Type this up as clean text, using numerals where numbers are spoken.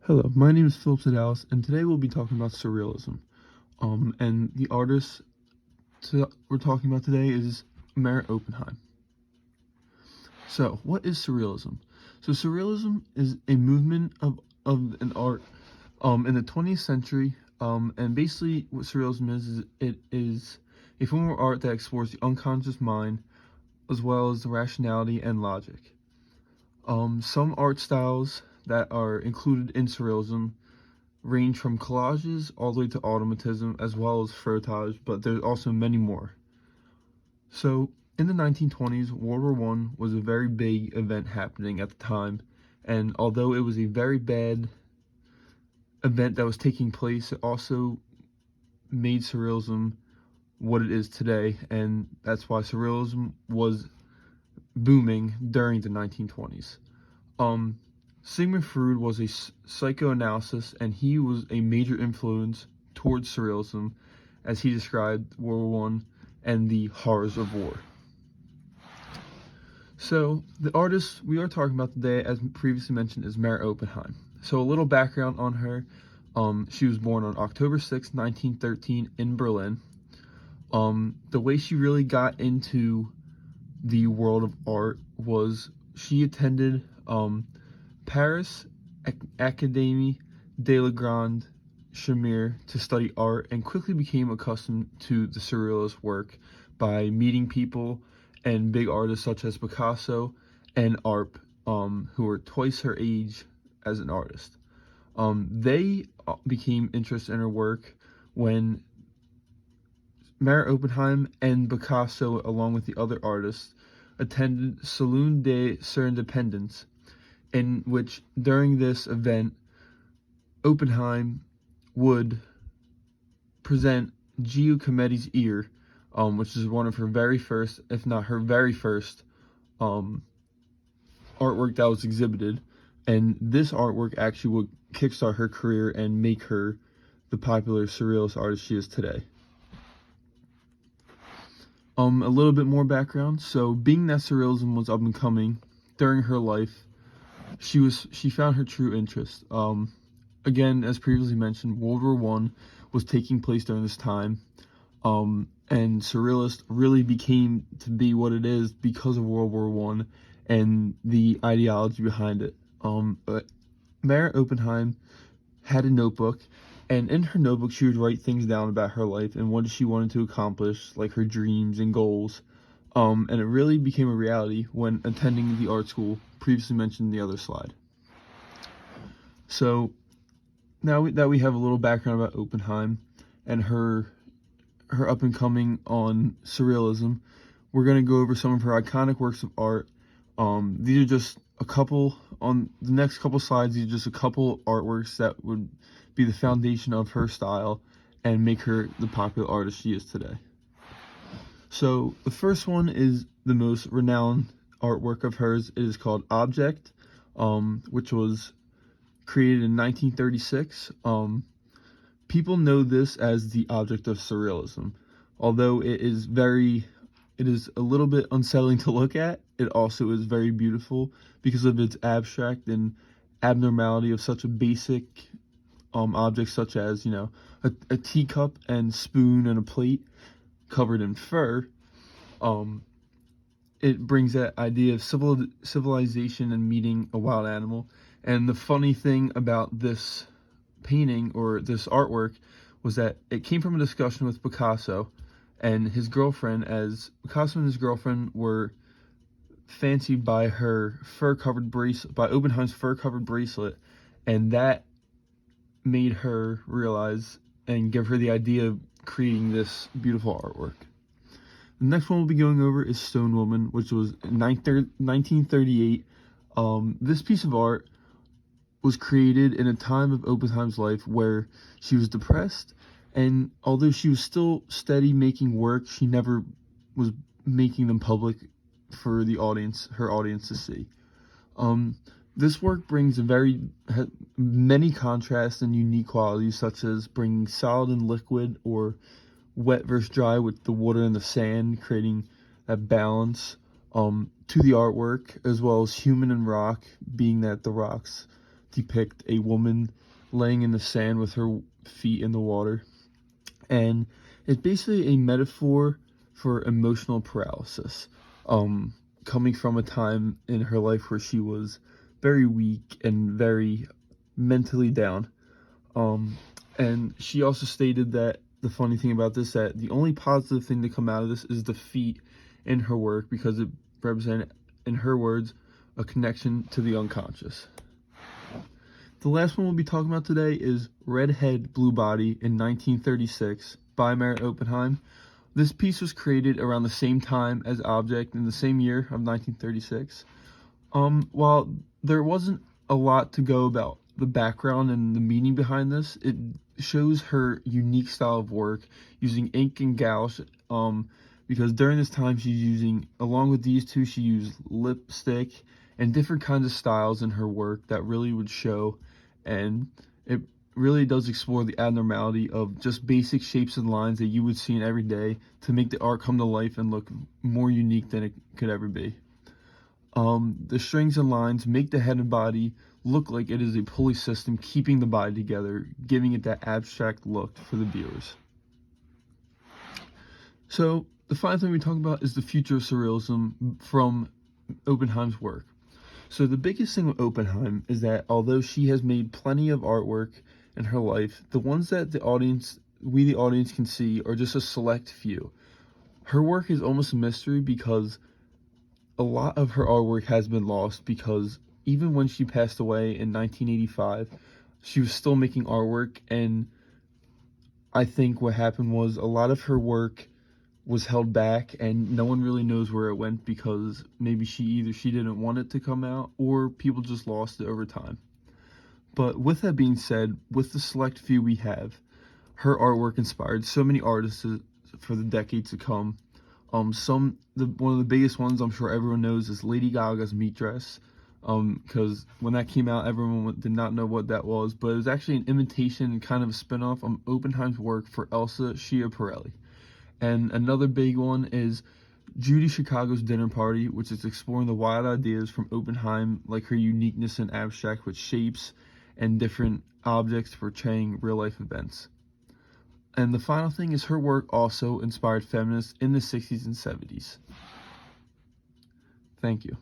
Hello, my name is Sedalis, and today we'll be talking about surrealism. And the artist we're talking about today is Oppenheim. So, what is surrealism? So, surrealism is a movement of an art in the 20th century. And basically, what surrealism is it is a form of art that explores the unconscious mind as well as the rationality and logic. Some art styles that are included in surrealism range from collages all the way to automatism as well as frottage, but there's also many more. So in the 1920s, World War I was a very big event happening at the time, and although it was a very bad event that was taking place, it also made surrealism what it is today, and that's why surrealism was booming during the 1920s. Sigmund Freud was a psychoanalyst, and he was a major influence towards surrealism as he described World War I and the horrors of war. So, the artist we are talking about today, as previously mentioned, is Oppenheim. So, a little background on her. She was born on October 6, 1913 in Berlin. The way she really got into the world of art was she attended Paris Académie de la Grande Chimère to study art and quickly became accustomed to the surrealist work by meeting people and big artists such as Picasso and Arp, who were twice her age as an artist. They became interested in her work when Oppenheim and Picasso, along with the other artists, attended Salon des Serendipendence, in which during this event, Oppenheim would present Giacometti's Ear, which is one of her very first, if not her very first, artwork that was exhibited. And this artwork actually would kickstart her career and make her the popular surrealist artist she is today. A little bit more background. So, being that surrealism was up and coming during her life, she found her true interest. Again, as previously mentioned, World War I was taking place during this time, and surrealist really became to be what it is because of World War I and the ideology behind it. But Mary Oppenheim had a notebook, and in her notebook she would write things down about her life and what she wanted to accomplish, like her dreams and goals. And it really became a reality when attending the art school previously mentioned in the other slide. So now that we have a little background about Oppenheim and her up and coming on surrealism, we're going to go over some of her iconic works of art. These are just a couple, on the next couple slides, these are just a couple artworks that would be the foundation of her style and make her the popular artist she is today. So the first one is the most renowned artwork of hers. It is called Object, which was created in 1936. People know this as the object of surrealism. Although it is a little bit unsettling to look at, it also is very beautiful because of its abstract and abnormality of such a basic object such as, a teacup and spoon and a plate covered in fur. It brings that idea of civilization and meeting a wild animal. And the funny thing about this painting or this artwork was that it came from a discussion with Picasso and his girlfriend, as Picasso and his girlfriend were fancied by by Oppenheim's fur-covered bracelet, and that made her realize and give her the idea of creating this beautiful artwork. The next one we'll be going over is Stone Woman, which was in 1938. This piece of art was created in a time of Oppenheim's life where she was depressed, and although she was still steady making work, she never was making them public for her audience to see. This work brings many contrasts and unique qualities, such as bringing solid and liquid, or wet versus dry with the water and the sand, creating that balance to the artwork, as well as human and rock, being that the rocks depict a woman laying in the sand with her feet in the water. And it's basically a metaphor for emotional paralysis, coming from a time in her life where she was very weak and very mentally down. And she also stated that the funny thing about this, that the only positive thing to come out of this is the feat in her work, because it represented, in her words, a connection to the unconscious. The last one we'll be talking about today is Red Head, Blue Body in 1936 by Mary Oppenheim. This piece was created around the same time as Object in the same year of 1936. While there wasn't a lot to go about the background and the meaning behind this, it shows her unique style of work using ink and gouache, because during this time she's using, along with these two, she used lipstick and different kinds of styles in her work that really would show, and it really does explore the abnormality of just basic shapes and lines that you would see in every day to make the art come to life and look more unique than it could ever be. The strings and lines make the head and body look like it is a pulley system keeping the body together, giving it that abstract look for the viewers. So the final thing we talk about is the future of surrealism from Oppenheim's work. So the biggest thing with Oppenheim is that although she has made plenty of artwork in her life, the ones that the audience can see are just a select few. Her work is almost a mystery because a lot of her artwork has been lost, because even when she passed away in 1985, she was still making artwork, and I think what happened was a lot of her work was held back and no one really knows where it went, because maybe she didn't want it to come out, or people just lost it over time. But with that being said, with the select few we have, her artwork inspired so many artists for the decades to come. One of the biggest ones I'm sure everyone knows is Lady Gaga's Meat Dress, because when that came out, everyone did not know what that was, but it was actually an imitation and kind of a spin-off on Oppenheim's work for Elsa Schiaparelli. And another big one is Judy Chicago's Dinner Party, which is exploring the wild ideas from Oppenheim, like her uniqueness in abstract with shapes and different objects portraying real-life events. And the final thing is her work also inspired feminists in the 60s and 70s. Thank you.